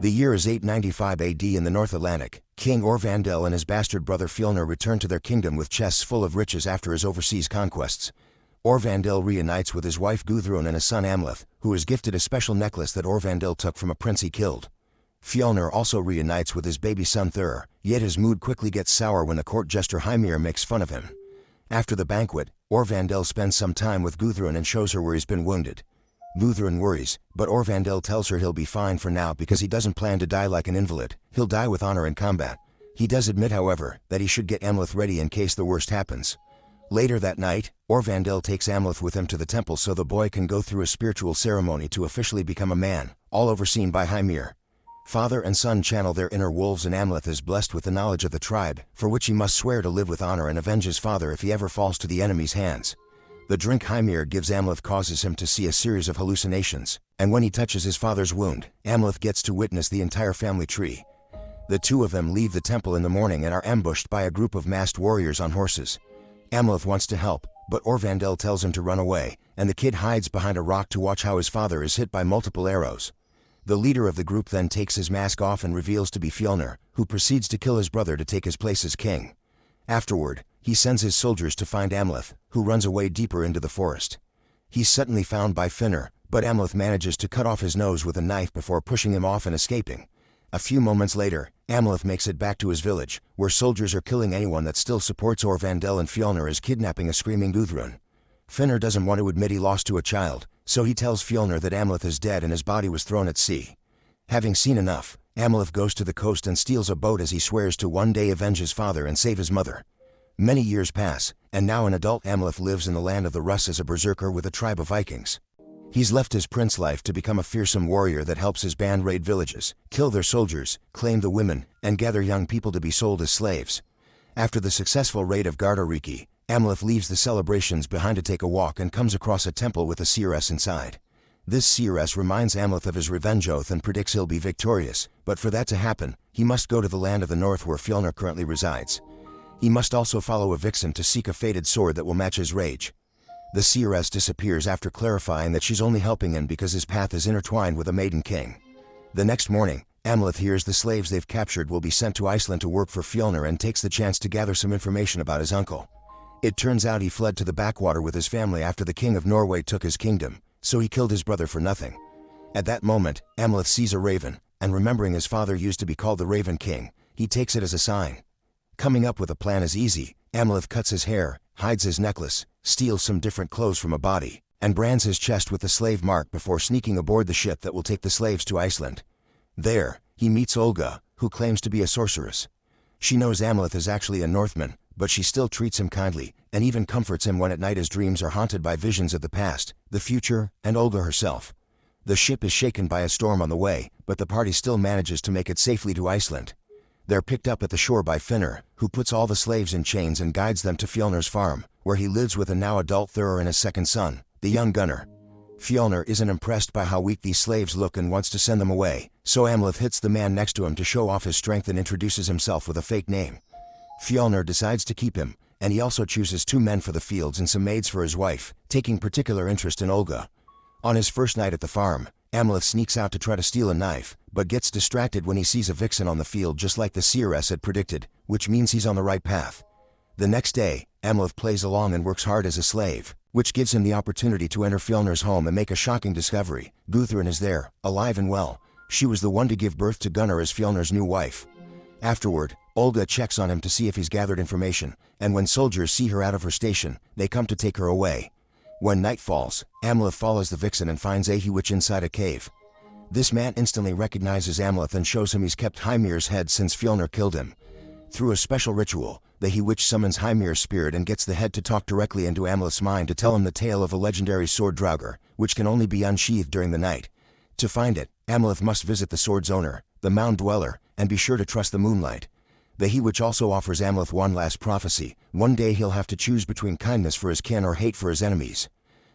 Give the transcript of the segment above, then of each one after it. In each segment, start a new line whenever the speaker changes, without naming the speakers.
The year is 895 AD in the North Atlantic. King Orvandel and his bastard brother Fjolnir return to their kingdom with chests full of riches after his overseas conquests. Orvandel reunites with his wife Gudrun and his son Amleth, who is gifted a special necklace that Orvandel took from a prince he killed. Fjolnir also reunites with his baby son Thur, yet his mood quickly gets sour when the court jester Hymir makes fun of him. After the banquet, Orvandel spends some time with Gudrun and shows her where he's been wounded. Gudrun worries, but Orvandel tells her he'll be fine for now because he doesn't plan to die like an invalid. He'll die with honor in combat. He does admit, however, that he should get Amleth ready in case the worst happens. Later that night, Orvandel takes Amleth with him to the temple so the boy can go through a spiritual ceremony to officially become a man, all overseen by Hymir. Father and son channel their inner wolves and Amleth is blessed with the knowledge of the tribe, for which he must swear to live with honor and avenge his father if he ever falls to the enemy's hands. The drink Hymir gives Amleth causes him to see a series of hallucinations, and when he touches his father's wound, Amleth gets to witness the entire family tree. The two of them leave the temple in the morning and are ambushed by a group of masked warriors on horses. Amleth wants to help, but Orvandel tells him to run away, and the kid hides behind a rock to watch how his father is hit by multiple arrows. The leader of the group then takes his mask off and reveals to be Fjolnir, who proceeds to kill his brother to take his place as king. Afterward, he sends his soldiers to find Amleth, who runs away deeper into the forest. He's suddenly found by Finner, but Amleth manages to cut off his nose with a knife before pushing him off and escaping. A few moments later, Amleth makes it back to his village, where soldiers are killing anyone that still supports Orvandel, and Fjolnir is kidnapping a screaming Gudrun. Finner doesn't want to admit he lost to a child, so he tells Fjolnir that Amleth is dead and his body was thrown at sea. Having seen enough, Amleth goes to the coast and steals a boat as he swears to one day avenge his father and save his mother. Many years pass, and now an adult Amleth lives in the land of the Russ as a berserker with a tribe of Vikings. He's left his prince life to become a fearsome warrior that helps his band raid villages, kill their soldiers, claim the women, and gather young people to be sold as slaves. After the successful raid of Gardariki, Amleth leaves the celebrations behind to take a walk and comes across a temple with a seeress inside. This seeress reminds Amleth of his revenge oath and predicts he'll be victorious, but for that to happen, he must go to the land of the north where Fjolnir currently resides. He must also follow a vixen to seek a fated sword that will match his rage. The seeress disappears after clarifying that she's only helping him because his path is intertwined with a maiden king. The next morning, Amleth hears the slaves they've captured will be sent to Iceland to work for Fjolnir and takes the chance to gather some information about his uncle. It turns out he fled to the backwater with his family after the king of Norway took his kingdom, so he killed his brother for nothing. At that moment, Amleth sees a raven, and remembering his father used to be called the Raven King, he takes it as a sign. Coming up with a plan is easy. Amleth cuts his hair, hides his necklace, steals some different clothes from a body, and brands his chest with the slave mark before sneaking aboard the ship that will take the slaves to Iceland. There, he meets Olga, who claims to be a sorceress. She knows Amleth is actually a Northman, but she still treats him kindly, and even comforts him when at night his dreams are haunted by visions of the past, the future, and Olga herself. The ship is shaken by a storm on the way, but the party still manages to make it safely to Iceland. They're picked up at the shore by Finner, who puts all the slaves in chains and guides them to Fjolnir's farm, where he lives with a now adult Thur and his second son, the young Gunnar. Fjolnir isn't impressed by how weak these slaves look and wants to send them away, so Amleth hits the man next to him to show off his strength and introduces himself with a fake name. Fjolnir decides to keep him, and he also chooses 2 men for the fields and some maids for his wife, taking particular interest in Olga. On his first night at the farm, Amleth sneaks out to try to steal a knife, but gets distracted when he sees a vixen on the field just like the seeress had predicted, which means he's on the right path. The next day, Amleth plays along and works hard as a slave, which gives him the opportunity to enter Fjolnir's home and make a shocking discovery. Gudrun is there, alive and well. She was the one to give birth to Gunnar as Fjolnir's new wife. Afterward, Olga checks on him to see if he's gathered information, and when soldiers see her out of her station, they come to take her away. When night falls, Amleth follows the vixen and finds Ahiwich inside a cave. This man instantly recognizes Amleth and shows him he's kept Hymir's head since Fjolnir killed him. Through a special ritual, the Ahiwich summons Hymir's spirit and gets the head to talk directly into Amleth's mind to tell him the tale of a legendary sword Draugr, which can only be unsheathed during the night. To find it, Amleth must visit the sword's owner, the mound dweller, and be sure to trust the moonlight. The Ahiwich also offers Amleth one last prophecy: one day he'll have to choose between kindness for his kin or hate for his enemies.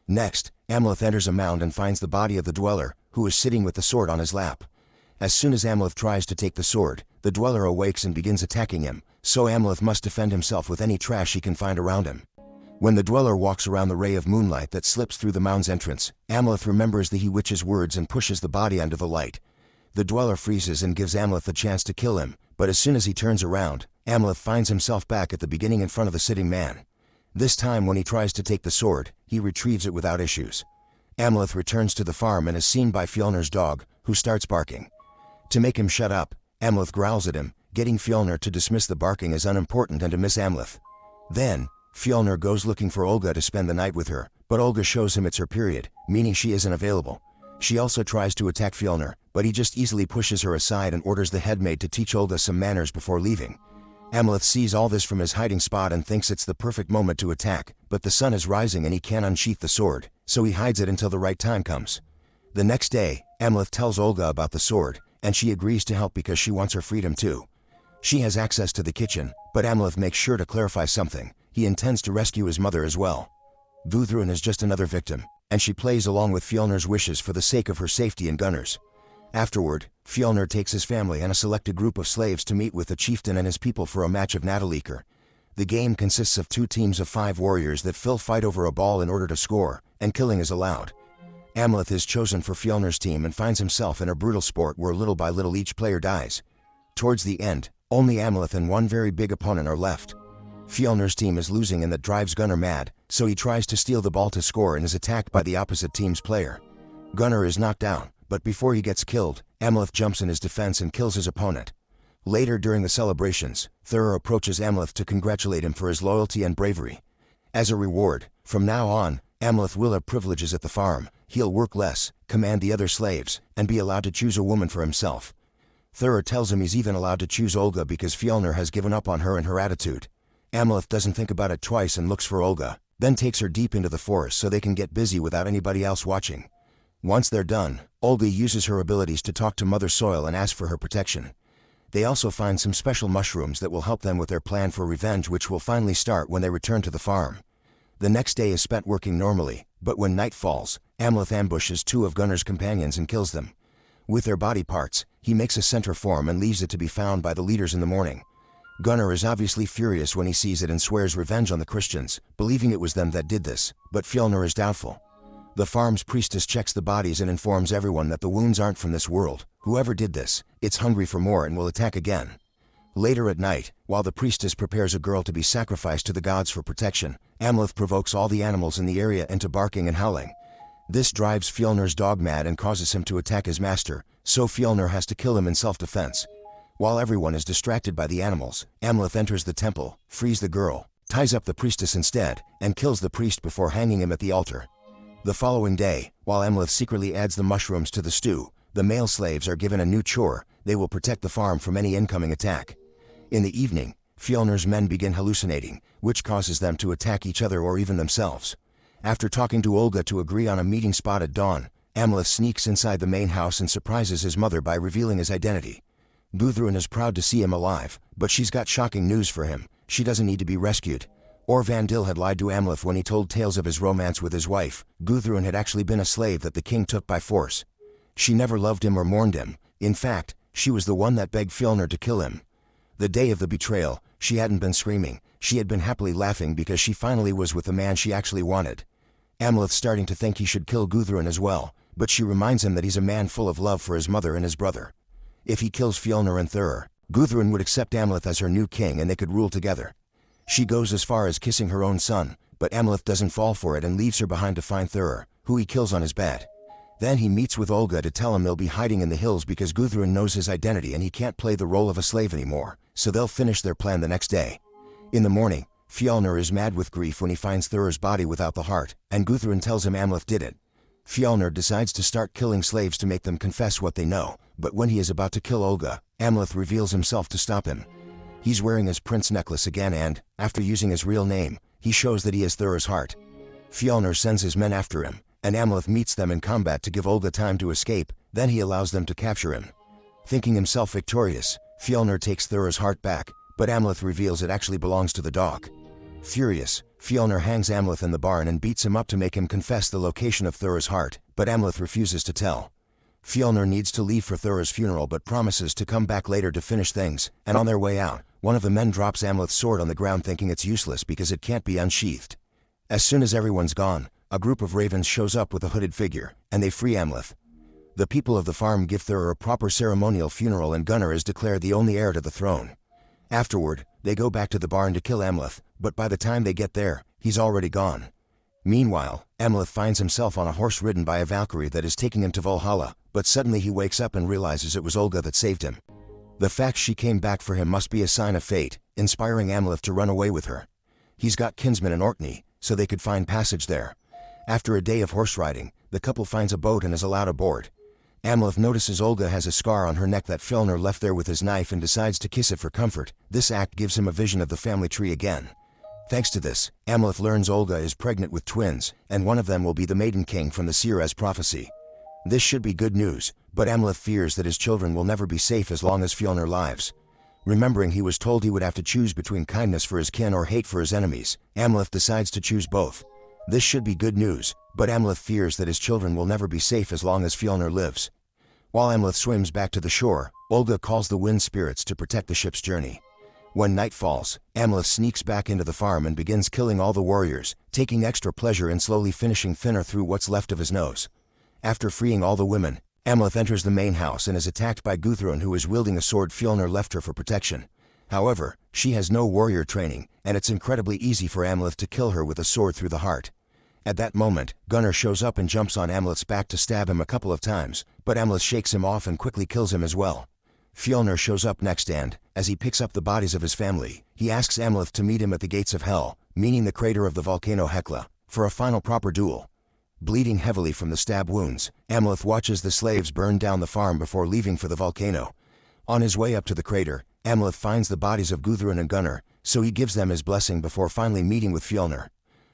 Next, Amleth enters a mound and finds the body of the dweller, who is sitting with the sword on his lap. As soon as Amleth tries to take the sword, the dweller awakes and begins attacking him, so Amleth must defend himself with any trash he can find around him. When the dweller walks around the ray of moonlight that slips through the mound's entrance, Amleth remembers the Ahiwich's words and pushes the body under the light. The Dweller freezes and gives Amleth a chance to kill him, but as soon as he turns around, Amleth finds himself back at the beginning in front of the sitting man. This time when he tries to take the sword, he retrieves it without issues. Amleth returns to the farm and is seen by Fjolnir's dog, who starts barking. To make him shut up, Amleth growls at him, getting Fjolnir to dismiss the barking as unimportant and to miss Amleth. Then, Fjolnir goes looking for Olga to spend the night with her, but Olga shows him it's her period, meaning she isn't available. She also tries to attack Fjolnir, but he just easily pushes her aside and orders the headmaid to teach Olga some manners before leaving. Amleth sees all this from his hiding spot and thinks it's the perfect moment to attack, but the sun is rising and he can't unsheath the sword, so he hides it until the right time comes. The next day, Amleth tells Olga about the sword, and she agrees to help because she wants her freedom too. She has access to the kitchen, but Amleth makes sure to clarify something: he intends to rescue his mother as well. Gudrun is just another victim, and she plays along with Fjolnir's wishes for the sake of her safety and Gunnar's. Afterward, Fjolnir takes his family and a selected group of slaves to meet with the chieftain and his people for a match of Nataleaker. The game consists of 2 teams of 5 warriors that fight over a ball in order to score, and killing is allowed. Amleth is chosen for Fjolnir's team and finds himself in a brutal sport where little by little each player dies. Towards the end, only Amleth and one very big opponent are left. Fjolnir's team is losing and that drives Gunnar mad, so he tries to steal the ball to score and is attacked by the opposite team's player. Gunnar is knocked down, but before he gets killed, Amleth jumps in his defense and kills his opponent. Later during the celebrations, Thur approaches Amleth to congratulate him for his loyalty and bravery. As a reward, from now on, Amleth will have privileges at the farm. He'll work less, command the other slaves, and be allowed to choose a woman for himself. Thur tells him he's even allowed to choose Olga because Fjolnir has given up on her and her attitude. Amleth doesn't think about it twice and looks for Olga, then takes her deep into the forest so they can get busy without anybody else watching. Once they're done, Olga uses her abilities to talk to Mother Soil and ask for her protection. They also find some special mushrooms that will help them with their plan for revenge, which will finally start when they return to the farm. The next day is spent working normally, but when night falls, Amleth ambushes 2 of Gunnar's companions and kills them. With their body parts, he makes a center form and leaves it to be found by the leaders in the morning. Gunnar is obviously furious when he sees it and swears revenge on the Christians, believing it was them that did this, but Fjolnir is doubtful. The farm's priestess checks the bodies and informs everyone that the wounds aren't from this world. Whoever did this, it's hungry for more and will attack again. Later at night, while the priestess prepares a girl to be sacrificed to the gods for protection, Amleth provokes all the animals in the area into barking and howling. This drives Fjolnir's dog mad and causes him to attack his master, so Fjolnir has to kill him in self-defense. While everyone is distracted by the animals, Amleth enters the temple, frees the girl, ties up the priestess instead, and kills the priest before hanging him at the altar. The following day, while Amleth secretly adds the mushrooms to the stew, the male slaves are given a new chore: they will protect the farm from any incoming attack. In the evening, Fjolnir's men begin hallucinating, which causes them to attack each other or even themselves. After talking to Olga to agree on a meeting spot at dawn, Amleth sneaks inside the main house and surprises his mother by revealing his identity. Gudrun is proud to see him alive, but she's got shocking news for him: she doesn't need to be rescued. Orvandil had lied to Amleth when he told tales of his romance with his wife. Gudrun had actually been a slave that the king took by force. She never loved him or mourned him. In fact, she was the one that begged Fjolnir to kill him. The day of the betrayal, she hadn't been screaming, she had been happily laughing because she finally was with the man she actually wanted. Amleth's starting to think he should kill Gudrun as well, but she reminds him that he's a man full of love for his mother and his brother. If he kills Fjolnir and Thur, Gudrun would accept Amleth as her new king and they could rule together. She goes as far as kissing her own son, but Amleth doesn't fall for it and leaves her behind to find Thur, who he kills on his bed. Then he meets with Olga to tell him they'll be hiding in the hills because Gudrun knows his identity and he can't play the role of a slave anymore, so they'll finish their plan the next day. In the morning, Fjolnir is mad with grief when he finds Thur's body without the heart, and Gudrun tells him Amleth did it. Fjolnir decides to start killing slaves to make them confess what they know, but when he is about to kill Olga, Amleth reveals himself to stop him. He's wearing his prince necklace again and, after using his real name, he shows that he has Thur's heart. Fjolnir sends his men after him, and Amleth meets them in combat to give Olga time to escape, then he allows them to capture him. Thinking himself victorious, Fjolnir takes Thur's heart back, but Amleth reveals it actually belongs to the dog. Furious, Fjolnir hangs Amleth in the barn and beats him up to make him confess the location of Thur's heart, but Amleth refuses to tell. Fjolnir needs to leave for Thur's funeral but promises to come back later to finish things, and on their way out, one of the men drops Amleth's sword on the ground thinking it's useless because it can't be unsheathed. As soon as everyone's gone, a group of ravens shows up with a hooded figure, and they free Amleth. The people of the farm give Thur a proper ceremonial funeral and Gunnar is declared the only heir to the throne. Afterward, they go back to the barn to kill Amleth, but by the time they get there, he's already gone. Meanwhile, Amleth finds himself on a horse ridden by a Valkyrie that is taking him to Valhalla, but suddenly he wakes up and realizes it was Olga that saved him. The fact she came back for him must be a sign of fate, inspiring Amleth to run away with her. He's got kinsmen in Orkney, so they could find passage there. After a day of horse riding, the couple finds a boat and is allowed aboard. Amleth notices Olga has a scar on her neck that Fjölnir left there with his knife and decides to kiss it for comfort. This act gives him a vision of the family tree again. Thanks to this, Amleth learns Olga is pregnant with twins, and one of them will be the Maiden King from the Seer's prophecy. This should be good news, but Amleth fears that his children will never be safe as long as Fjölnir lives. Remembering he was told he would have to choose between kindness for his kin or hate for his enemies, Amleth decides to choose both. This should be good news, but Amleth fears that his children will never be safe as long as Fjölnir lives. While Amleth swims back to the shore, Olga calls the wind spirits to protect the ship's journey. When night falls, Amleth sneaks back into the farm and begins killing all the warriors, taking extra pleasure in slowly finishing Finnar through what's left of his nose. After freeing all the women, Amleth enters the main house and is attacked by Gudrun, who is wielding a sword Fjölnir left her for protection. However, she has no warrior training, and it's incredibly easy for Amleth to kill her with a sword through the heart. At that moment, Gunnar shows up and jumps on Amleth's back to stab him a couple of times, but Amleth shakes him off and quickly kills him as well. Fjölnir shows up next and, as he picks up the bodies of his family, he asks Amleth to meet him at the gates of Hell, meaning the crater of the volcano Hekla, for a final proper duel. Bleeding heavily from the stab wounds, Amleth watches the slaves burn down the farm before leaving for the volcano. On his way up to the crater, Amleth finds the bodies of Gudrun and Gunnar, so he gives them his blessing before finally meeting with Fjölnir.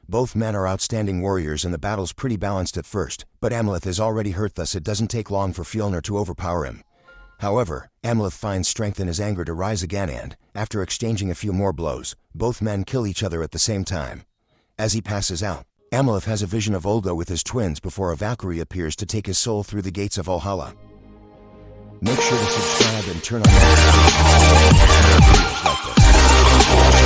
Both men are outstanding warriors and the battle's pretty balanced at first, but Amleth is already hurt, thus it doesn't take long for Fjölnir to overpower him. However, Amleth finds strength in his anger to rise again and, after exchanging a few more blows, both men kill each other at the same time. As he passes out, Amleth has a vision of Olga with his twins before a Valkyrie appears to take his soul through the gates of Valhalla. Make sure to subscribe and turn on notifications for more videos like this.